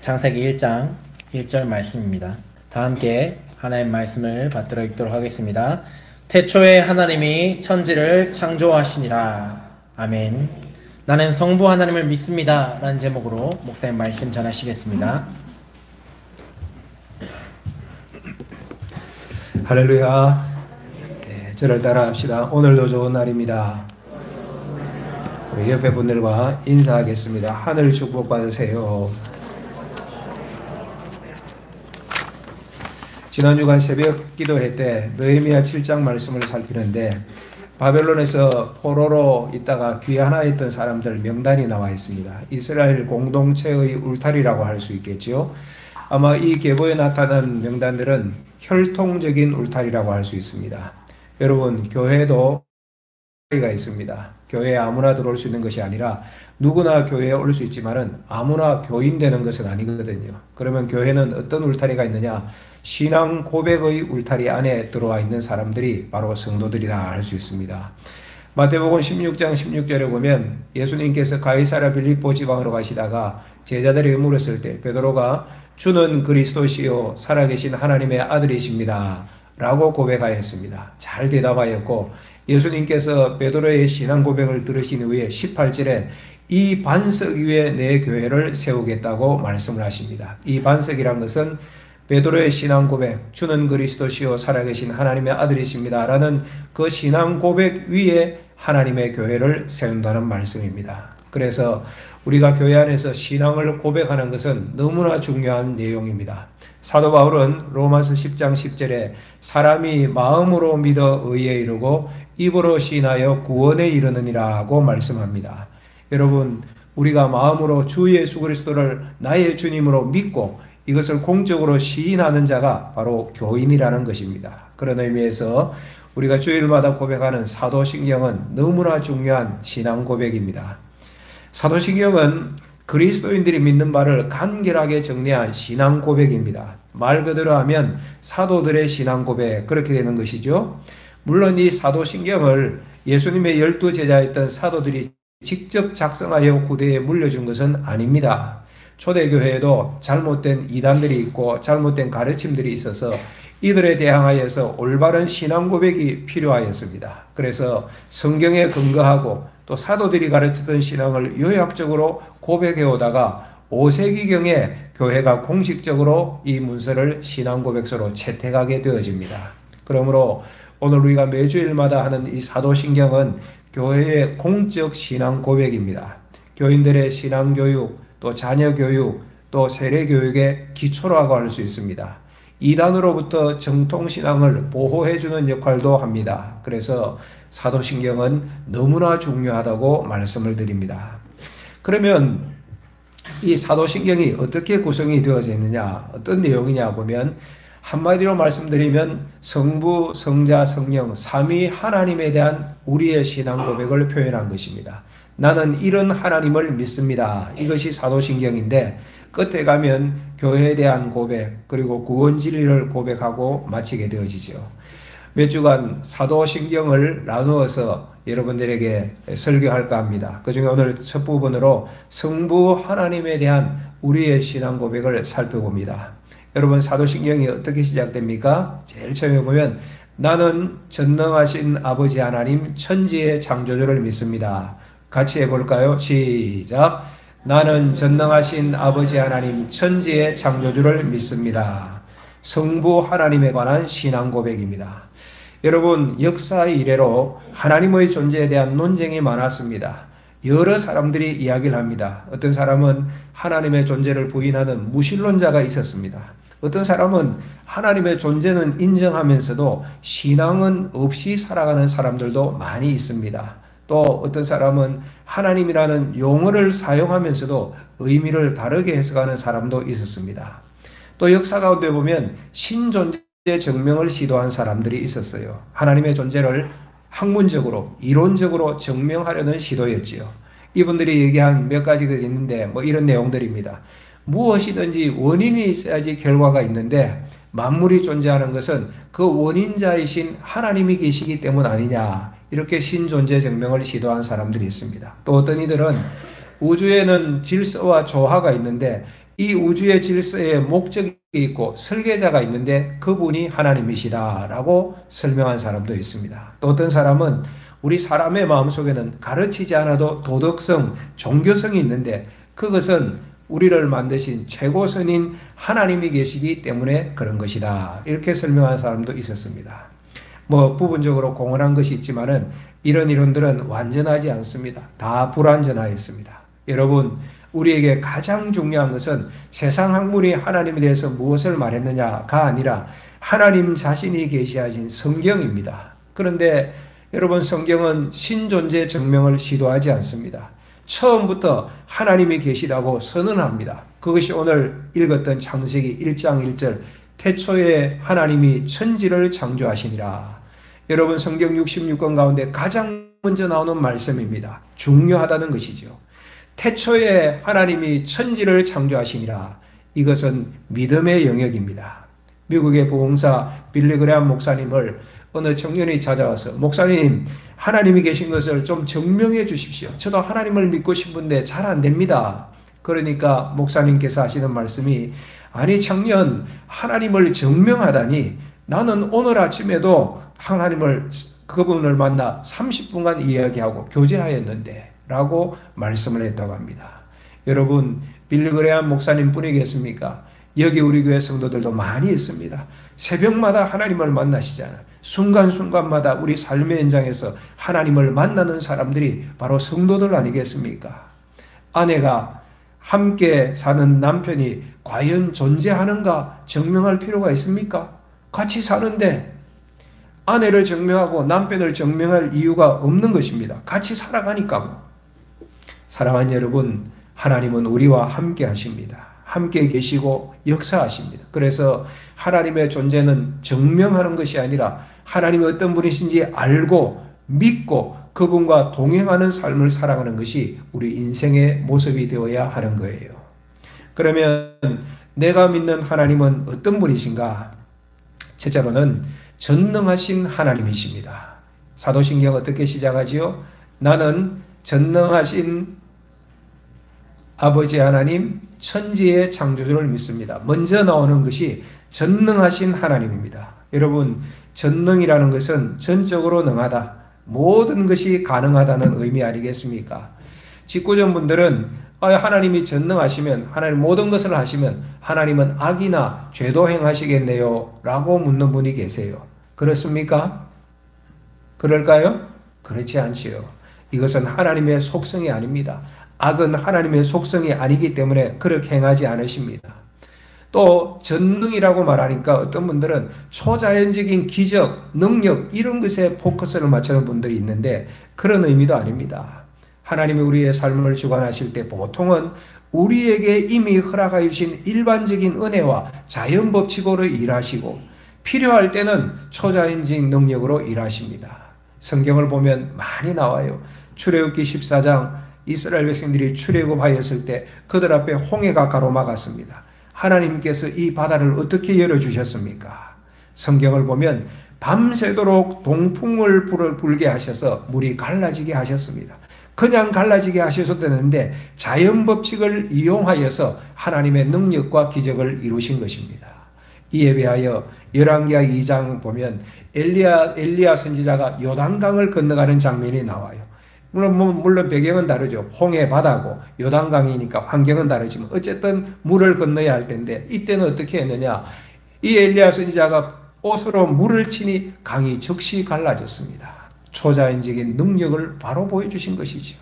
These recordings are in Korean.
창세기 1장 1절 말씀입니다. 다 함께 하나님 말씀을 받들어 읽도록 하겠습니다. 태초에 하나님이 천지를 창조하시니라. 아멘. 나는 성부 하나님을 믿습니다. 라는 제목으로 목사님 말씀 전하시겠습니다. 할렐루야. 저를 따라 합시다. 오늘도 좋은 날입니다. 우리 옆에 분들과 인사하겠습니다. 하늘 축복 받으세요. 지난 주간 새벽 기도회 때 느헤미야 7장 말씀을 살피는데 바벨론에서 포로로 있다가 귀환하였던 사람들 명단이 나와 있습니다. 이스라엘 공동체의 울타리라고 할 수 있겠죠. 아마 이 계보에 나타난 명단들은 혈통적인 울타리라고 할 수 있습니다. 여러분, 교회도 울타리가 있습니다. 교회에 아무나 들어올 수 있는 것이 아니라 누구나 교회에 올 수 있지만은 아무나 교인 되는 것은 아니거든요. 그러면 교회는 어떤 울타리가 있느냐? 신앙 고백의 울타리 안에 들어와 있는 사람들이 바로 성도들이라 할 수 있습니다. 마태복음 16장 16절에 보면 예수님께서 가이사랴 빌립보 지방으로 가시다가 제자들에게 물었을 때 베드로가 주는 그리스도시요 살아계신 하나님의 아들이십니다 라고 고백하였습니다. 잘 대답하였고 예수님께서 베드로의 신앙 고백을 들으신 후에 18절에 이 반석 위에 내 교회를 세우겠다고 말씀을 하십니다. 이 반석이란 것은 베드로의 신앙 고백, 주는 그리스도시요 살아계신 하나님의 아들이십니다 라는 그 신앙 고백 위에 하나님의 교회를 세운다는 말씀입니다. 그래서 우리가 교회 안에서 신앙을 고백하는 것은 너무나 중요한 내용입니다. 사도 바울은 로마서 10장 10절에 사람이 마음으로 믿어 의에 이르고 입으로 시인하여 구원에 이르느니라고 말씀합니다. 여러분, 우리가 마음으로 주 예수 그리스도를 나의 주님으로 믿고 이것을 공적으로 시인하는 자가 바로 교인이라는 것입니다. 그런 의미에서 우리가 주일마다 고백하는 사도신경은 너무나 중요한 신앙 고백입니다. 사도신경은 그리스도인들이 믿는 바를 간결하게 정리한 신앙 고백입니다. 말 그대로 하면 사도들의 신앙 고백, 그렇게 되는 것이죠. 물론 이 사도신경을 예수님의 12제자였던 사도들이 직접 작성하여 후대에 물려준 것은 아닙니다. 초대교회에도 잘못된 이단들이 있고 잘못된 가르침들이 있어서 이들에 대항하여서 올바른 신앙 고백이 필요하였습니다. 그래서 성경에 근거하고 또 사도들이 가르쳤던 신앙을 요약적으로 고백해 오다가 5세기경에 교회가 공식적으로 이 문서를 신앙 고백서로 채택하게 되어집니다. 그러므로 오늘 우리가 매주일마다 하는 이 사도신경은 교회의 공적 신앙 고백입니다. 교인들의 신앙 교육, 또 자녀 교육, 또 세례 교육의 기초라고 할 수 있습니다. 이단으로부터 정통신앙을 보호해주는 역할도 합니다. 그래서 사도신경은 너무나 중요하다고 말씀을 드립니다. 그러면 이 사도신경이 어떻게 구성이 되어져 있느냐, 어떤 내용이냐 보면 한마디로 말씀드리면 성부, 성자, 성령, 삼위 하나님에 대한 우리의 신앙 고백을 표현한 것입니다. 나는 이런 하나님을 믿습니다. 이것이 사도신경인데 끝에 가면 교회에 대한 고백, 그리고 구원 진리를 고백하고 마치게 되어지죠. 몇 주간 사도신경을 나누어서 여러분들에게 설교할까 합니다. 그중에 오늘 첫 부분으로 성부 하나님에 대한 우리의 신앙 고백을 살펴봅니다. 여러분, 사도신경이 어떻게 시작됩니까? 제일 처음에 보면 나는 전능하신 아버지 하나님 천지의 창조주를 믿습니다. 같이 해볼까요? 시작. 나는 전능하신 아버지 하나님 천지의 창조주를 믿습니다. 성부 하나님에 관한 신앙 고백입니다. 여러분, 역사 이래로 하나님의 존재에 대한 논쟁이 많았습니다. 여러 사람들이 이야기를 합니다. 어떤 사람은 하나님의 존재를 부인하는 무신론자가 있었습니다. 어떤 사람은 하나님의 존재는 인정하면서도 신앙은 없이 살아가는 사람들도 많이 있습니다. 또 어떤 사람은 하나님이라는 용어를 사용하면서도 의미를 다르게 해석하는 사람도 있었습니다. 또 역사 가운데 보면 신존재 증명을 시도한 사람들이 있었어요. 하나님의 존재를 학문적으로, 이론적으로 증명하려는 시도였지요. 이분들이 얘기한 몇 가지가 있는데 이런 내용들입니다. 무엇이든지 원인이 있어야지 결과가 있는데 만물이 존재하는 것은 그 원인자이신 하나님이 계시기 때문 아니냐, 이렇게 신존재 증명을 시도한 사람들이 있습니다. 또 어떤 이들은 우주에는 질서와 조화가 있는데 이 우주의 질서에 목적이 있고 설계자가 있는데 그분이 하나님이시다라고 설명한 사람도 있습니다. 또 어떤 사람은 우리 사람의 마음속에는 가르치지 않아도 도덕성, 종교성이 있는데 그것은 우리를 만드신 최고선인 하나님이 계시기 때문에 그런 것이다. 이렇게 설명한 사람도 있었습니다. 부분적으로 공헌한 것이 있지만은 이런 이론들은 완전하지 않습니다. 다 불완전하였습니다. 여러분, 우리에게 가장 중요한 것은 세상 학문이 하나님에 대해서 무엇을 말했느냐가 아니라 하나님 자신이 계시하신 성경입니다. 그런데 여러분, 성경은 신존재 증명을 시도하지 않습니다. 처음부터 하나님이 계시다고 선언합니다. 그것이 오늘 읽었던 창세기 1장 1절 태초에 하나님이 천지를 창조하시니라. 여러분, 성경 66권 가운데 가장 먼저 나오는 말씀입니다. 중요하다는 것이죠. 태초에 하나님이 천지를 창조하시니라. 이것은 믿음의 영역입니다. 미국의 부흥사 빌리 그레함 목사님을 어느 청년이 찾아와서 목사님, 하나님이 계신 것을 좀 증명해 주십시오. 저도 하나님을 믿고 싶은데 잘 안 됩니다. 그러니까 목사님께서 하시는 말씀이 아니 청년, 하나님을 증명하다니 나는 오늘 아침에도 그분을 만나 30분간 이야기하고 교제하였는데 라고 말씀을 했다고 합니다. 여러분, 빌리 그레함 목사님 뿐이겠습니까? 여기 우리 교회 성도들도 많이 있습니다. 새벽마다 하나님을 만나시잖아요. 순간순간마다 우리 삶의 현장에서 하나님을 만나는 사람들이 바로 성도들 아니겠습니까? 아내가 함께 사는 남편이 과연 존재하는가 증명할 필요가 있습니까? 같이 사는데 아내를 증명하고 남편을 증명할 이유가 없는 것입니다. 같이 살아가니까. 사랑하는 여러분, 하나님은 우리와 함께 하십니다. 함께 계시고 역사하십니다. 그래서 하나님의 존재는 증명하는 것이 아니라 하나님이 어떤 분이신지 알고 믿고 그분과 동행하는 삶을 살아가는 것이 우리 인생의 모습이 되어야 하는 거예요. 그러면 내가 믿는 하나님은 어떤 분이신가? 첫째로는 전능하신 하나님이십니다. 사도신경 어떻게 시작하지요? 나는 전능하신 아버지 하나님, 천지의 창조주를 믿습니다. 먼저 나오는 것이 전능하신 하나님입니다. 여러분, 전능이라는 것은 전적으로 능하다, 모든 것이 가능하다는 의미 아니겠습니까? 직구전 분들은 하나님이 전능하시면, 하나님 모든 것을 하시면 하나님은 악이나 죄도 행하시겠네요 라고 묻는 분이 계세요. 그렇습니까? 그럴까요? 그렇지 않지요. 이것은 하나님의 속성이 아닙니다. 악은 하나님의 속성이 아니기 때문에 그렇게 행하지 않으십니다. 또 전능이라고 말하니까 어떤 분들은 초자연적인 기적, 능력 이런 것에 포커스를 맞추는 분들이 있는데 그런 의미도 아닙니다. 하나님이 우리의 삶을 주관하실 때 보통은 우리에게 이미 허락하여 주신 일반적인 은혜와 자연법칙으로 일하시고 필요할 때는 초자연적인 능력으로 일하십니다. 성경을 보면 많이 나와요. 출애굽기 14장 이스라엘 백성들이 출애굽하였을 때 그들 앞에 홍해가 가로막았습니다. 하나님께서 이 바다를 어떻게 열어주셨습니까? 성경을 보면 밤새도록 동풍을 불게 하셔서 물이 갈라지게 하셨습니다. 그냥 갈라지게 하셔도 되는데 자연법칙을 이용하여서 하나님의 능력과 기적을 이루신 것입니다. 이에 비하여 열왕기하 2장 보면 엘리야 선지자가 요단강을 건너가는 장면이 나와요. 물론 배경은 다르죠. 홍해 바다고 요단강이니까 환경은 다르지만 어쨌든 물을 건너야 할 텐데 이때는 어떻게 했느냐. 이 엘리야 선지자가 옷으로 물을 치니 강이 즉시 갈라졌습니다. 초자연적인 능력을 바로 보여주신 것이죠.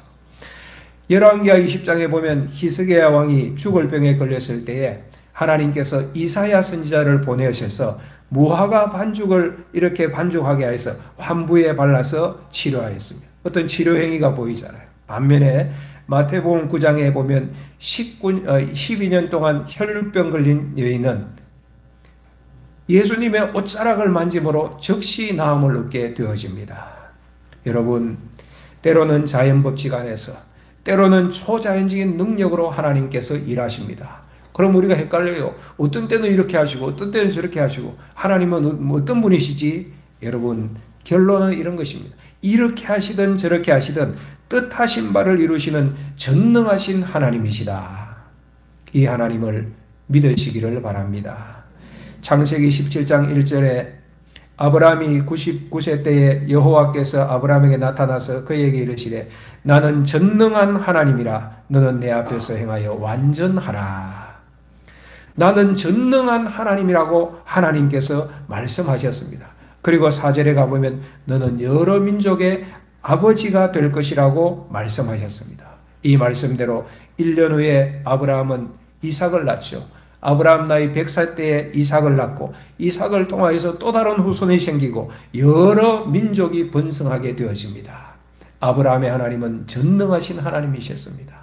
열왕기하 20장에 보면 히스기야 왕이 죽을 병에 걸렸을 때에 하나님께서 이사야 선지자를 보내셔서 무화과 반죽을 이렇게 반죽하게 해서 환부에 발라서 치료하였습니다. 어떤 치료 행위가 보이잖아요. 반면에 마태복음 9장에 보면 12년 동안 혈루병 걸린 여인은 예수님의 옷자락을 만짐으로 즉시 나음을 얻게 되어집니다. 여러분, 때로는 자연법칙 안에서 때로는 초자연적인 능력으로 하나님께서 일하십니다. 그럼 우리가 헷갈려요. 어떤 때는 이렇게 하시고 어떤 때는 저렇게 하시고 하나님은 어떤 분이시지? 여러분, 결론은 이런 것입니다. 이렇게 하시든 저렇게 하시든 뜻하신 바를 이루시는 전능하신 하나님이시다. 이 하나님을 믿으시기를 바랍니다. 창세기 17장 1절에 아브라함이 99세 때에 여호와께서 아브라함에게 나타나서 그에게 이르시되 나는 전능한 하나님이라 너는 내 앞에서 행하여 완전하라. 나는 전능한 하나님이라고 하나님께서 말씀하셨습니다. 그리고 4절에 가보면 너는 여러 민족의 아버지가 될 것이라고 말씀하셨습니다. 이 말씀대로 1년 후에 아브라함은 이삭을 낳죠. 아브라함 나이 100살 때에 이삭을 낳고 이삭을 통하여서 또 다른 후손이 생기고 여러 민족이 번성하게 되어집니다. 아브라함의 하나님은 전능하신 하나님이셨습니다.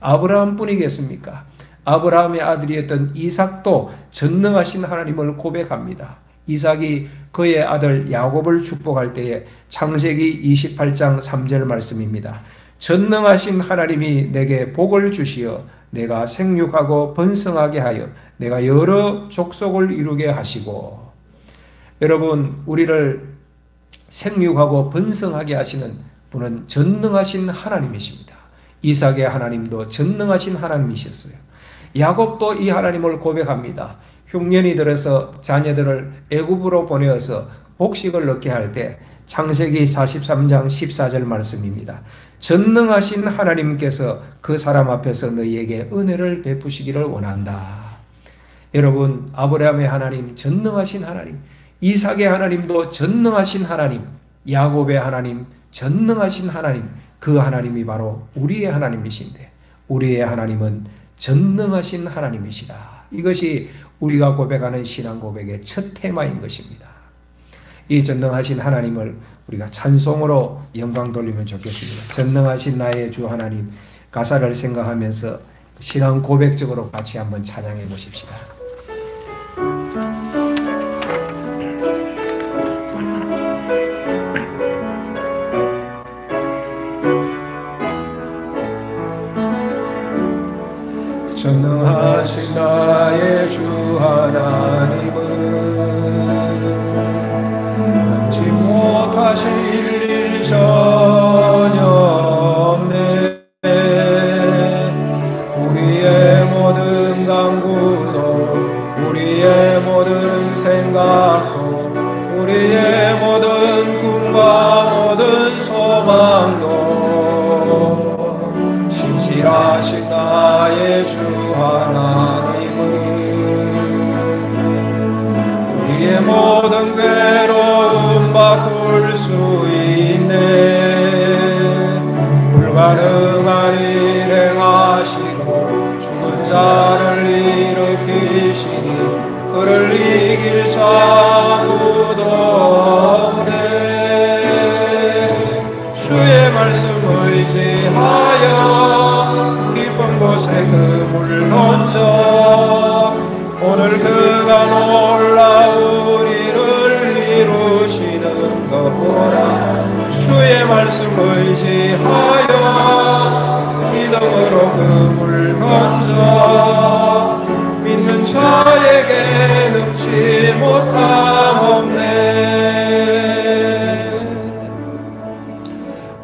아브라함뿐이겠습니까? 아브라함의 아들이었던 이삭도 전능하신 하나님을 고백합니다. 이삭이 그의 아들 야곱을 축복할 때에 창세기 28장 3절 말씀입니다. 전능하신 하나님이 내게 복을 주시어 내가 생육하고 번성하게 하여 내가 여러 족속을 이루게 하시고. 여러분, 우리를 생육하고 번성하게 하시는 분은 전능하신 하나님이십니다. 이삭의 하나님도 전능하신 하나님이셨어요. 야곱도 이 하나님을 고백합니다. 흉년이 들어서 자녀들을 애굽으로 보내어서 곡식을 넣게 할 때 창세기 43장 14절 말씀입니다. 전능하신 하나님께서 그 사람 앞에서 너희에게 은혜를 베푸시기를 원한다. 여러분, 아브라함의 하나님 전능하신 하나님, 이삭의 하나님도 전능하신 하나님, 야곱의 하나님 전능하신 하나님, 그 하나님이 바로 우리의 하나님이신데 우리의 하나님은 전능하신 하나님이시다. 이것이 우리가 고백하는 신앙 고백의 첫 테마인 것입니다. 이 전능하신 하나님을 우리가 찬송으로 영광 돌리면 좋겠습니다. 전능하신 나의 주 하나님, 가사를 생각하면서 신앙 고백적으로 같이 한번 찬양해 보십시다. 전능하신 나의 주 하나님은 능지 못하실 일 전혀 없네. 우리의 모든 간구도 우리의 모든 생각도 우리의 모든 꿈과 모든 소망도 신실하신 나의 주 하나님은 우리의 모든 괴로움 바꿀 수 있네. 불가능한 일 행하시고 죽은 자를 일으키시니 그를 이길 자 아무도 없네. 주의 말씀 의지하여 깊은 곳에 그물 던져 오늘 그가 놀라운 일을 이루시는 것 보라. 주의 말씀 의지하여 믿음으로 그물 던져 믿는 자에게 능치 못함 없네.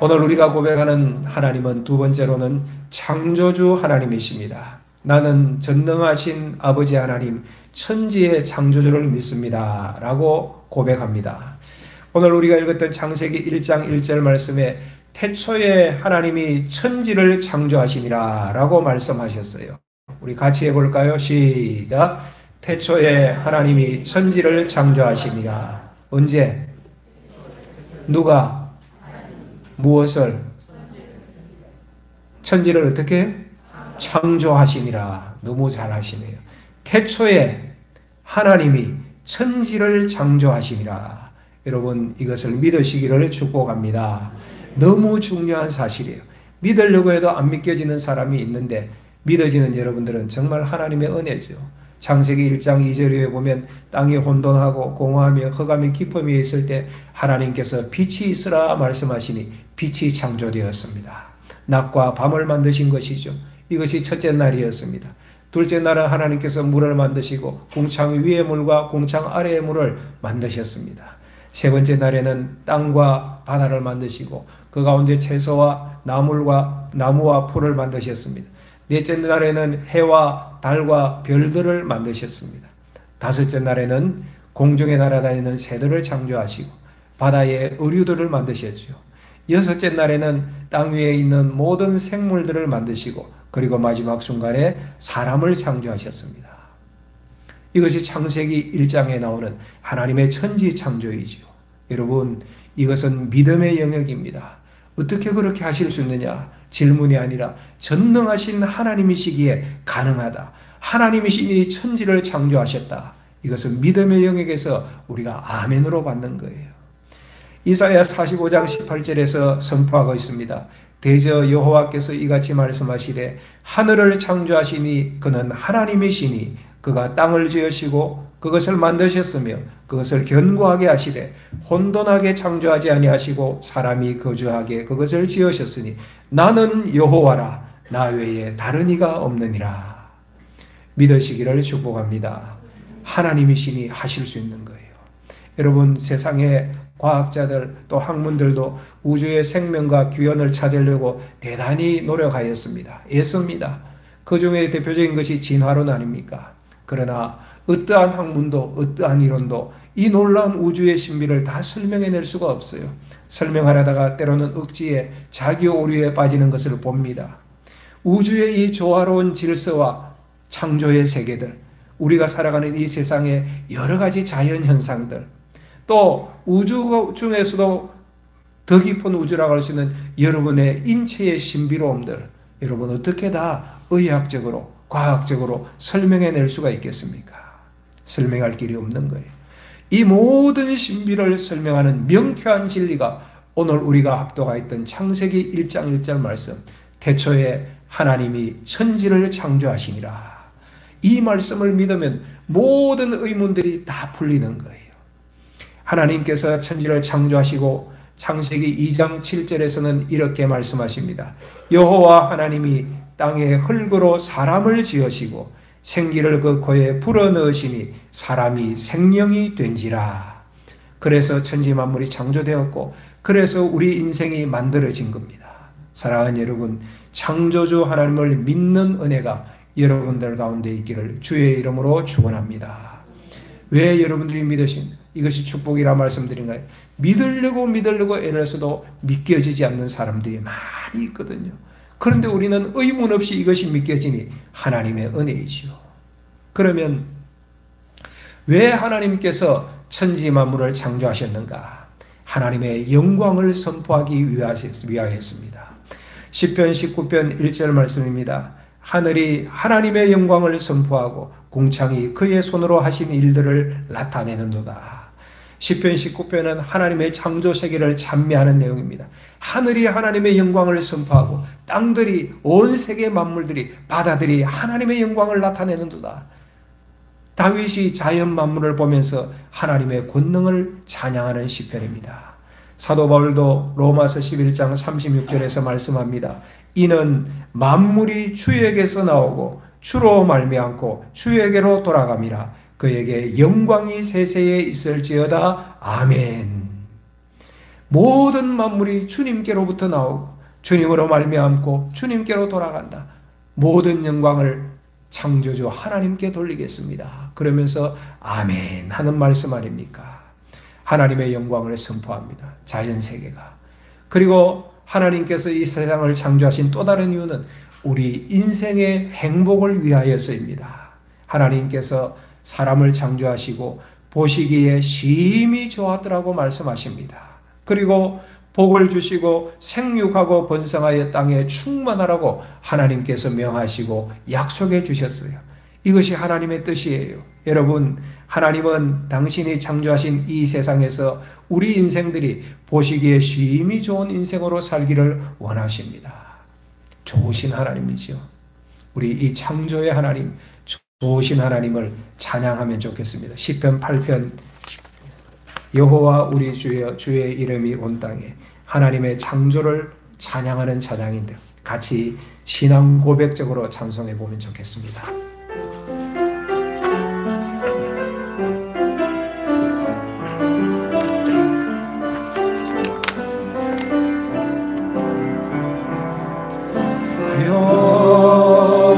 오늘 우리가 고백하는 하나님은 두 번째로는 창조주 하나님이십니다. 나는 전능하신 아버지 하나님, 천지의 창조주를 믿습니다 라고 고백합니다. 오늘 우리가 읽었던 창세기 1장 1절 말씀에 태초에 하나님이 천지를 창조하시니라 라고 말씀하셨어요. 우리 같이 해볼까요? 시작. 태초에 하나님이 천지를 창조하시니라. 언제? 누가? 무엇을? 천지를 어떻게? 창조하시니라. 너무 잘하시네요. 태초에 하나님이 천지를 창조하시니라. 여러분, 이것을 믿으시기를 축복합니다. 너무 중요한 사실이에요. 믿으려고 해도 안 믿겨지는 사람이 있는데 믿어지는 여러분들은 정말 하나님의 은혜죠. 창세기 1장 2절에 보면 땅이 혼돈하고 공허하며 흑암이 깊음이 있을 때 하나님께서 빛이 있으라 말씀하시니 빛이 창조되었습니다. 낮과 밤을 만드신 것이죠. 이것이 첫째 날이었습니다. 둘째 날은 하나님께서 물을 만드시고 궁창 위의 물과 궁창 아래의 물을 만드셨습니다. 세 번째 날에는 땅과 바다를 만드시고 그 가운데 채소와 나무와 풀을 만드셨습니다. 넷째 날에는 해와 달과 별들을 만드셨습니다. 다섯째 날에는 공중에 날아다니는 새들을 창조하시고 바다의 어류들을 만드셨죠. 여섯째 날에는 땅 위에 있는 모든 생물들을 만드시고 그리고 마지막 순간에 사람을 창조하셨습니다. 이것이 창세기 1장에 나오는 하나님의 천지 창조이지요. 여러분, 이것은 믿음의 영역입니다. 어떻게 그렇게 하실 수 있느냐? 질문이 아니라 전능하신 하나님이시기에 가능하다. 하나님이시니 천지를 창조하셨다. 이것은 믿음의 영역에서 우리가 아멘으로 받는 거예요. 이사야 45장 18절에서 선포하고 있습니다. 대저 여호와께서 이같이 말씀하시되 하늘을 창조하시니 그는 하나님이시니 그가 땅을 지으시고 그것을 만드셨으며 그것을 견고하게 하시되 혼돈하게 창조하지 아니하시고 사람이 거주하게 그것을 지으셨으니 나는 여호와라 나 외에 다른 이가 없느니라. 믿으시기를 축복합니다. 하나님이시니 하실 수 있는 거예요. 여러분, 세상의 과학자들 또 학문들도 우주의 생명과 규현을 찾으려고 대단히 노력하였습니다. 애씁니다. 그 중에 대표적인 것이 진화론 아닙니까? 그러나 어떠한 학문도 어떠한 이론도 이 놀라운 우주의 신비를 다 설명해낼 수가 없어요. 설명하려다가 때로는 억지에 자기 오류에 빠지는 것을 봅니다. 우주의 이 조화로운 질서와 창조의 세계들, 우리가 살아가는 이 세상의 여러 가지 자연 현상들, 또 우주 중에서도 더 깊은 우주라고 할 수 있는 여러분의 인체의 신비로움들, 여러분 어떻게 다 의학적으로 과학적으로 설명해낼 수가 있겠습니까? 설명할 길이 없는 거예요. 이 모든 신비를 설명하는 명쾌한 진리가 오늘 우리가 합독하였던 창세기 1장 1절 말씀, 태초에 하나님이 천지를 창조하시니라. 이 말씀을 믿으면 모든 의문들이 다 풀리는 거예요. 하나님께서 천지를 창조하시고 창세기 2장 7절에서는 이렇게 말씀하십니다. 여호와 하나님이 땅에 흙으로 사람을 지으시고 생기를 그 코에 불어넣으시니 사람이 생명이 된지라. 그래서 천지 만물이 창조되었고 그래서 우리 인생이 만들어진 겁니다. 사랑하는 여러분, 창조주 하나님을 믿는 은혜가 여러분들 가운데 있기를 주의 이름으로 축원합니다. 왜 여러분들이 믿으신 이것이 축복이라 말씀드린가요? 믿으려고 애를 써도 믿겨지지 않는 사람들이 많이 있거든요. 그런데 우리는 의문 없이 이것이 믿겨지니 하나님의 은혜이지요. 그러면 왜 하나님께서 천지 만물을 창조하셨는가? 하나님의 영광을 선포하기 위하였습니다. 시편 19편 1절 말씀입니다. 하늘이 하나님의 영광을 선포하고 궁창이 그의 손으로 하신 일들을 나타내는도다. 시편 19편은 하나님의 창조 세계를 찬미하는 내용입니다. 하늘이 하나님의 영광을 선포하고 땅들이 온 세계 만물들이 바다들이 하나님의 영광을 나타내는도다. 다윗이 자연 만물을 보면서 하나님의 권능을 찬양하는 시편입니다. 사도 바울도 로마서 11장 36절에서 말씀합니다. 이는 만물이 주에게서 나오고 주로 말미암고 주에게로 돌아감이라. 그에게 영광이 세세에 있을지어다. 아멘. 모든 만물이 주님께로부터 나오고 주님으로 말미암고 주님께로 돌아간다. 모든 영광을 창조주 하나님께 돌리겠습니다. 그러면서 아멘 하는 말씀 아닙니까? 하나님의 영광을 선포합니다. 자연세계가. 그리고 하나님께서 이 세상을 창조하신 또 다른 이유는 우리 인생의 행복을 위하여서입니다. 하나님께서 사람을 창조하시고 보시기에 심히 좋았더라고 말씀하십니다. 그리고 복을 주시고 생육하고 번성하여 땅에 충만하라고 하나님께서 명하시고 약속해 주셨어요. 이것이 하나님의 뜻이에요. 여러분, 하나님은 당신이 창조하신 이 세상에서 우리 인생들이 보시기에 심히 좋은 인생으로 살기를 원하십니다. 좋으신 하나님이죠. 우리 이 창조의 하나님, 좋으신 하나님을 찬양하면 좋겠습니다. 시편 8편 여호와 우리 주의 이름이 온 땅에 하나님의 창조를 찬양하는 찬양인데 같이 신앙 고백적으로 찬송해 보면 좋겠습니다. 여호와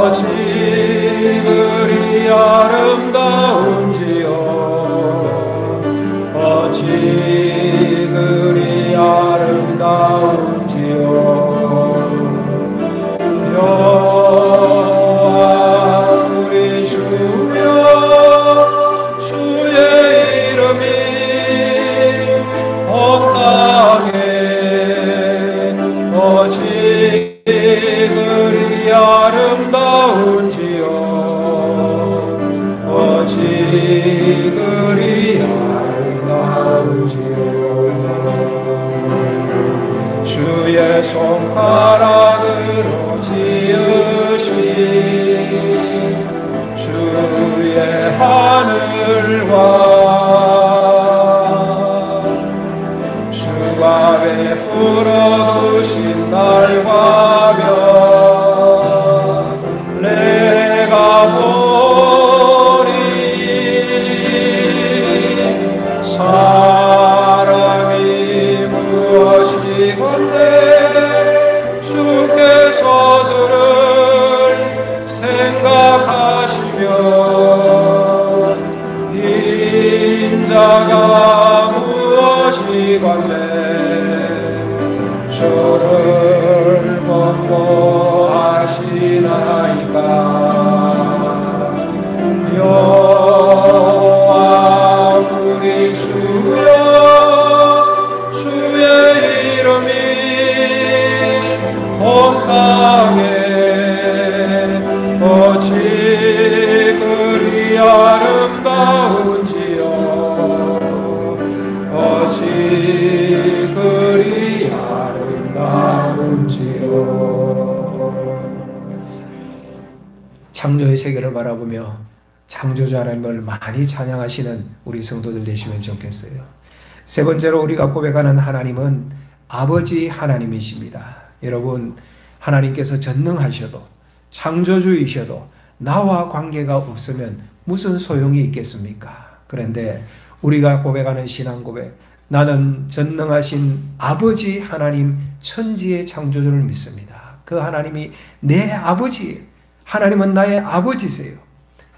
어찌 그리 아름다운지요. 어찌 그리 아름다운지요. 여호와 우리 주여, 주의 이름이 온 땅에 어찌 그리 아름다운지요. 어찌 그리 아름다운지요. 주의 손가락으로 지으신 주의 하늘과 주가 베풀어 두신 날과 별 내가 보리. 사람이 무엇이건대 주께서 저를 생각하시며 인자가 무엇이건대 주를 권고하시나이까. 여호와 우리 주여, 주의 이름이 온 땅에 어찌 그리 아름다운지요. 어찌 그리 아름다운지요. 창조의 세계를 바라보며 창조주 하나님을 많이 찬양하시는 우리 성도들 되시면 좋겠어요. 세 번째로 우리가 고백하는 하나님은 아버지 하나님이십니다. 여러분, 하나님께서 전능하셔도 창조주이셔도 나와 관계가 없으면 무슨 소용이 있겠습니까? 그런데 우리가 고백하는 신앙 고백, 나는 전능하신 아버지 하나님, 천지의 창조주를 믿습니다. 그 하나님이 내 아버지예요. 하나님은 나의 아버지세요.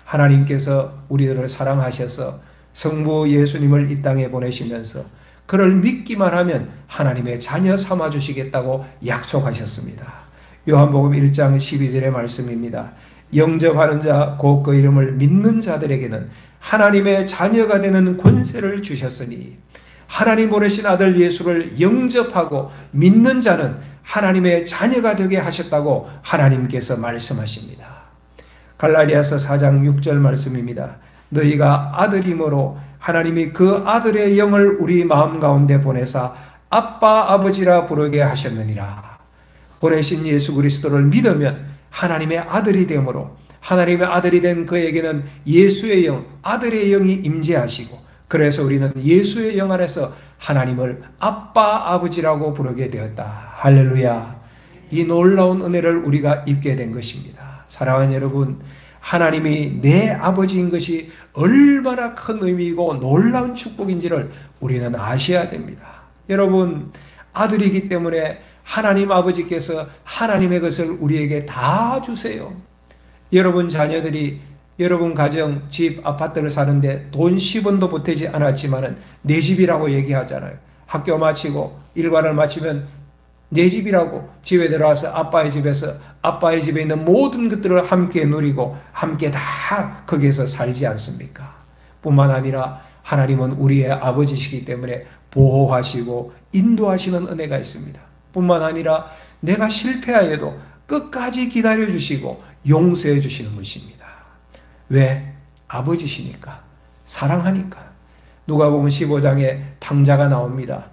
하나님께서 우리들을 사랑하셔서 성부 예수님을 이 땅에 보내시면서 그를 믿기만 하면 하나님의 자녀 삼아주시겠다고 약속하셨습니다. 요한복음 1장 12절의 말씀입니다. 영접하는 자, 곧 그 이름을 믿는 자들에게는 하나님의 자녀가 되는 권세를 주셨으니, 하나님 보내신 아들 예수를 영접하고 믿는 자는 하나님의 자녀가 되게 하셨다고 하나님께서 말씀하십니다. 갈라디아서 4장 6절 말씀입니다. 너희가 아들이므로 하나님이 그 아들의 영을 우리 마음 가운데 보내사 아빠 아버지라 부르게 하셨느니라. 보내신 예수 그리스도를 믿으면 하나님의 아들이 되므로 하나님의 아들이 된 그에게는 예수의 영, 아들의 영이 임재하시고, 그래서 우리는 예수의 영 안에서 하나님을 아빠 아버지라고 부르게 되었다. 할렐루야. 이 놀라운 은혜를 우리가 입게 된 것입니다. 사랑하는 여러분, 하나님이 내 아버지인 것이 얼마나 큰 의미이고 놀라운 축복인지를 우리는 아셔야 됩니다. 여러분, 아들이기 때문에 하나님 아버지께서 하나님의 것을 우리에게 다 주세요. 여러분 자녀들이 여러분 가정, 집, 아파트를 사는데 돈 10원도 보태지 않았지만은 내 집이라고 얘기하잖아요. 학교 마치고 일과를 마치면 내 집이라고 집에 들어와서 아빠의 집에서 아빠의 집에 있는 모든 것들을 함께 누리고 함께 다 거기에서 살지 않습니까? 뿐만 아니라 하나님은 우리의 아버지시기 때문에 보호하시고 인도하시는 은혜가 있습니다. 뿐만 아니라 내가 실패하여도 끝까지 기다려주시고 용서해 주시는 것입니다. 왜? 아버지시니까, 사랑하니까. 누가복음 15장에 탕자가 나옵니다.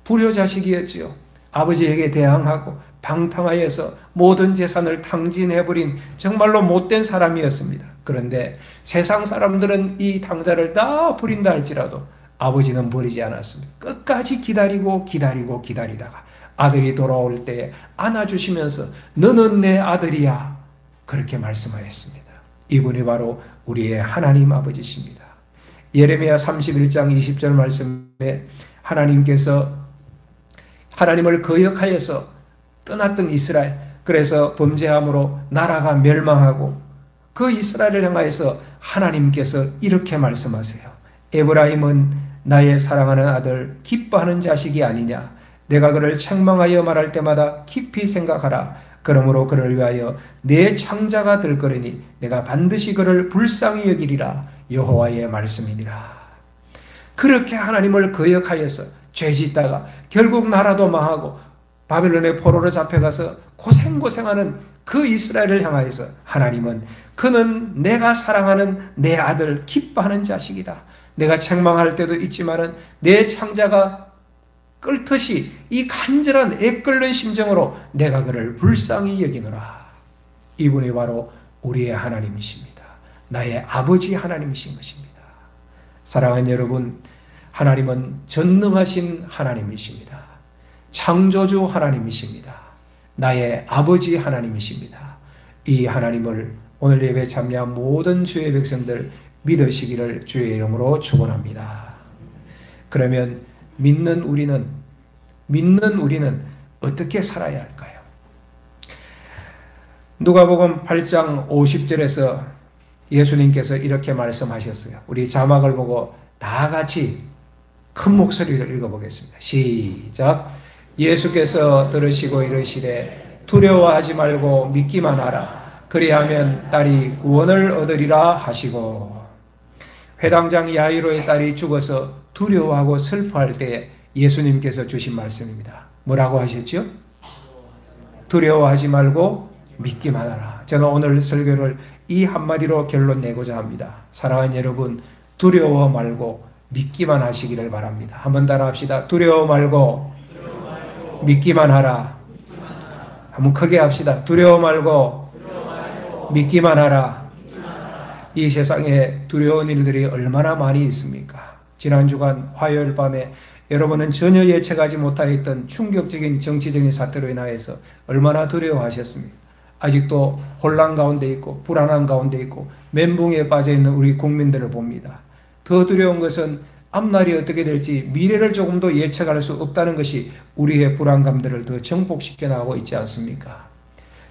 불효자식이었지요. 아버지에게 대항하고 방탕하여서 모든 재산을 탕진해버린 정말로 못된 사람이었습니다. 그런데 세상 사람들은 이 탕자를 다 버린다 할지라도 아버지는 버리지 않았습니다. 끝까지 기다리다가 아들이 돌아올 때에 안아주시면서 너는 내 아들이야, 그렇게 말씀하였습니다. 이분이 바로 우리의 하나님 아버지십니다. 예레미야 31장 20절 말씀에 하나님께서 하나님을 거역하여서 떠났던 이스라엘, 그래서 범죄함으로 나라가 멸망하고 그 이스라엘을 향하여서 하나님께서 이렇게 말씀하세요. 에브라임은 나의 사랑하는 아들, 기뻐하는 자식이 아니냐. 내가 그를 책망하여 말할 때마다 깊이 생각하라. 그러므로 그를 위하여 내 창자가 될 거리니 내가 반드시 그를 불쌍히 여기리라. 여호와의 말씀이니라. 그렇게 하나님을 거역하여서 죄짓다가 결국 나라도 망하고 바벨론의 포로로 잡혀가서 고생하는 그 이스라엘을 향하여서 하나님은 그는 내가 사랑하는 내 아들, 기뻐하는 자식이다. 내가 책망할 때도 있지만은 내 창자가 끓듯이 이 간절한 애끓는 심정으로 내가 그를 불쌍히 여기노라. 이분이 바로 우리의 하나님이십니다. 나의 아버지 하나님이신 것입니다. 사랑하는 여러분, 하나님은 전능하신 하나님이십니다. 창조주 하나님이십니다. 나의 아버지 하나님이십니다. 이 하나님을 오늘 예배에 참여한 모든 주의 백성들 믿으시기를 주의 이름으로 축원합니다. 그러면 믿는 우리는 어떻게 살아야 할까요? 누가복음 8장 50절에서 예수님께서 이렇게 말씀하셨어요. 우리 자막을 보고 다 같이 큰 목소리로 읽어보겠습니다. 시작. 예수께서 들으시고 이르시되 두려워하지 말고 믿기만 하라. 그리하면 딸이 구원을 얻으리라 하시고, 회당장 야이로의 딸이 죽어서 두려워하고 슬퍼할 때 예수님께서 주신 말씀입니다. 뭐라고 하셨죠? 두려워하지 말고 믿기만 하라. 저는 오늘 설교를 이 한마디로 결론 내고자 합니다. 사랑하는 여러분, 두려워 말고 믿기만 하시기를 바랍니다. 한번 따라합시다. 두려워 말고 믿기만 하라. 한번 크게 합시다. 두려워 말고 믿기만 하라. 이 세상에 두려운 일들이 얼마나 많이 있습니까? 지난 주간 화요일 밤에 여러분은 전혀 예측하지 못하였던 충격적인 정치적인 사태로 인하여서 얼마나 두려워하셨습니까? 아직도 혼란 가운데 있고 불안한 가운데 있고 멘붕에 빠져있는 우리 국민들을 봅니다. 더 두려운 것은 앞날이 어떻게 될지 미래를 조금도 예측할 수 없다는 것이 우리의 불안감들을 더 증폭시켜 나가고 있지 않습니까?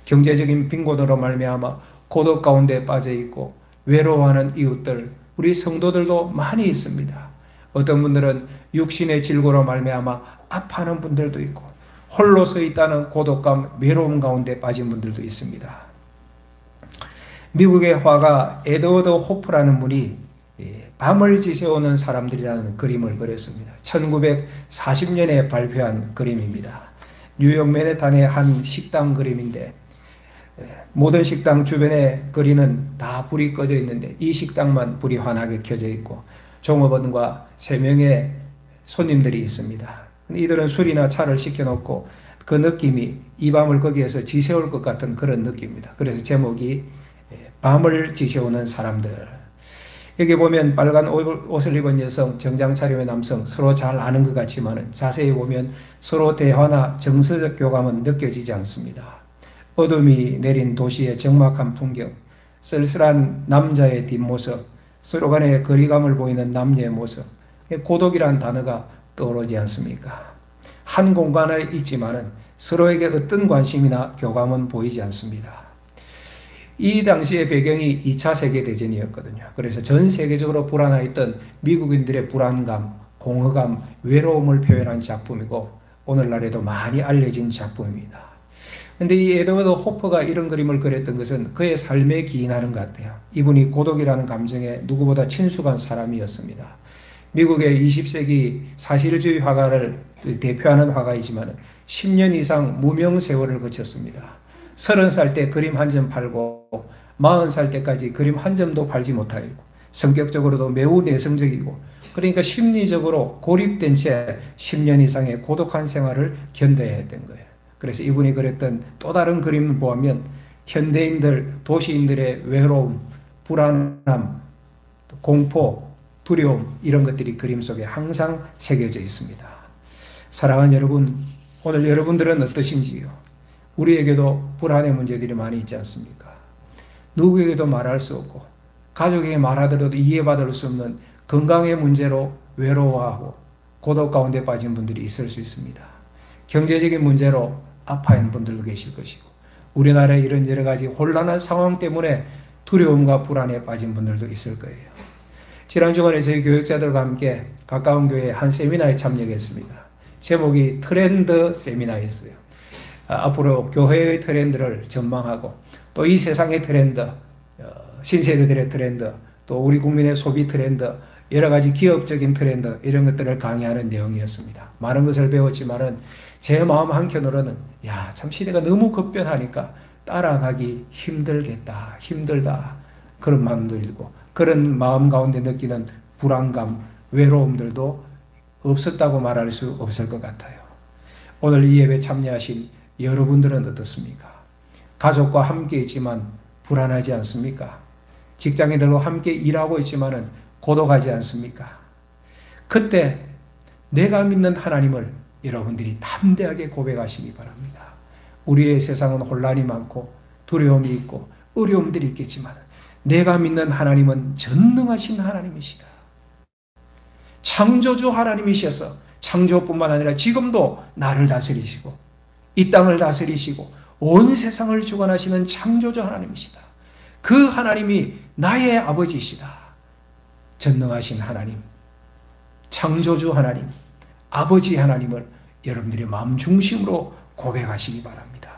경제적인 빈곤으로 말미암아 고독 가운데 빠져있고 외로워하는 이웃들, 우리 성도들도 많이 있습니다. 어떤 분들은 육신의 질고로 말미암아 아파하는 분들도 있고 홀로 서 있다는 고독감, 외로움 가운데 빠진 분들도 있습니다. 미국의 화가 에드워드 호프라는 분이 밤을 지새우는 사람들이라는 그림을 그렸습니다. 1940년에 발표한 그림입니다. 뉴욕 맨해튼의 한 식당 그림인데 모든 식당 주변에 거리는 다 불이 꺼져 있는데 이 식당만 불이 환하게 켜져 있고 종업원과 3명의 손님들이 있습니다. 이들은 술이나 차를 시켜놓고 그 느낌이 이 밤을 거기에서 지새울 것 같은 그런 느낌입니다. 그래서 제목이 밤을 지새우는 사람들. 여기 보면 빨간 옷을 입은 여성, 정장 차림의 남성 서로 잘 아는 것 같지만 자세히 보면 서로 대화나 정서적 교감은 느껴지지 않습니다. 어둠이 내린 도시의 적막한 풍경, 쓸쓸한 남자의 뒷모습, 서로 간의 거리감을 보이는 남녀의 모습, 고독이란 단어가 떠오르지 않습니까? 한 공간에 있지만은 서로에게 어떤 관심이나 교감은 보이지 않습니다. 이 당시의 배경이 2차 세계대전이었거든요. 그래서 전 세계적으로 불안해있던 미국인들의 불안감, 공허감, 외로움을 표현한 작품이고 오늘날에도 많이 알려진 작품입니다. 근데 이 에드워드 호퍼가 이런 그림을 그렸던 것은 그의 삶에 기인하는 것 같아요. 이분이 고독이라는 감정에 누구보다 친숙한 사람이었습니다. 미국의 20세기 사실주의 화가를 대표하는 화가이지만 10년 이상 무명 세월을 거쳤습니다. 30살 때 그림 한 점 팔고 40살 때까지 그림 한 점도 팔지 못하였고 성격적으로도 매우 내성적이고 그러니까 심리적으로 고립된 채 10년 이상의 고독한 생활을 견뎌야 했던 거예요. 그래서 이분이 그렸던 또 다른 그림을 보면 현대인들, 도시인들의 외로움, 불안함, 공포, 두려움 이런 것들이 그림 속에 항상 새겨져 있습니다. 사랑하는 여러분, 오늘 여러분들은 어떠신지요? 우리에게도 불안의 문제들이 많이 있지 않습니까? 누구에게도 말할 수 없고 가족에게 말하더라도 이해받을 수 없는 건강의 문제로 외로워하고 고독 가운데 빠진 분들이 있을 수 있습니다. 경제적인 문제로 아파하는 분들도 계실 것이고 우리나라에 이런 여러 가지 혼란한 상황 때문에 두려움과 불안에 빠진 분들도 있을 거예요. 지난 주간에 저희 교육자들과 함께 가까운 교회 한 세미나에 참여했습니다. 제목이 트렌드 세미나였어요. 앞으로 교회의 트렌드를 전망하고 또 이 세상의 트렌드, 신세대들의 트렌드, 또 우리 국민의 소비 트렌드, 여러 가지 기업적인 트렌드 이런 것들을 강의하는 내용이었습니다. 많은 것을 배웠지만은 제 마음 한켠으로는 참 시대가 너무 급변하니까 따라가기 힘들겠다, 힘들다 그런 마음도 들고 그런 마음 가운데 느끼는 불안감, 외로움들도 없었다고 말할 수 없을 것 같아요. 오늘 이 예배 참여하신 여러분들은 어떻습니까? 가족과 함께 있지만 불안하지 않습니까? 직장인들과 함께 일하고 있지만은 고독하지 않습니까? 그때 내가 믿는 하나님을 여러분들이 담대하게 고백하시기 바랍니다. 우리의 세상은 혼란이 많고 두려움이 있고 어려움들이 있겠지만 내가 믿는 하나님은 전능하신 하나님이시다. 창조주 하나님이셔서 창조뿐만 아니라 지금도 나를 다스리시고 이 땅을 다스리시고 온 세상을 주관하시는 창조주 하나님이시다. 그 하나님이 나의 아버지이시다. 전능하신 하나님, 창조주 하나님, 아버지 하나님을 여러분들의 마음 중심으로 고백하시기 바랍니다.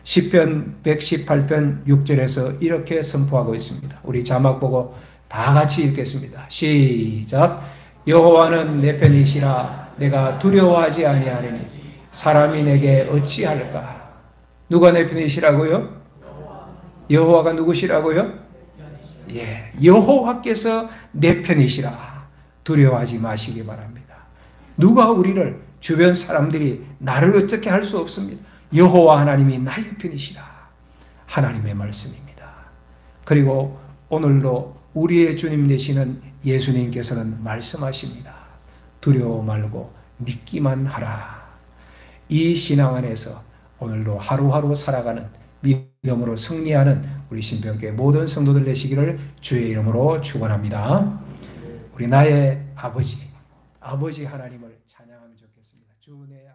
시편 118편 6절에서 이렇게 선포하고 있습니다. 우리 자막 보고 다 같이 읽겠습니다. 시작. 여호와는 내 편이시라 내가 두려워하지 아니하리니 사람이 내게 어찌할까? 누가 내 편이시라고요? 여호와가 누구시라고요? 여호와께서 내 편이시라. 두려워하지 마시기 바랍니다. 누가 우리를 주변 사람들이 나를 어떻게 할 수 없습니다. 여호와 하나님이 나의 편이시라. 하나님의 말씀입니다. 그리고 오늘도 우리의 주님 되시는 예수님께서는 말씀하십니다. 두려워 말고 믿기만 하라. 이 신앙 안에서 오늘도 하루하루 살아가는 믿음으로 승리하는 우리 신병교회 모든 성도들 되시기를 주의 이름으로 축원합니다. 우리 나의 아버지 하나님을 찬양하면 좋겠습니다. 주 내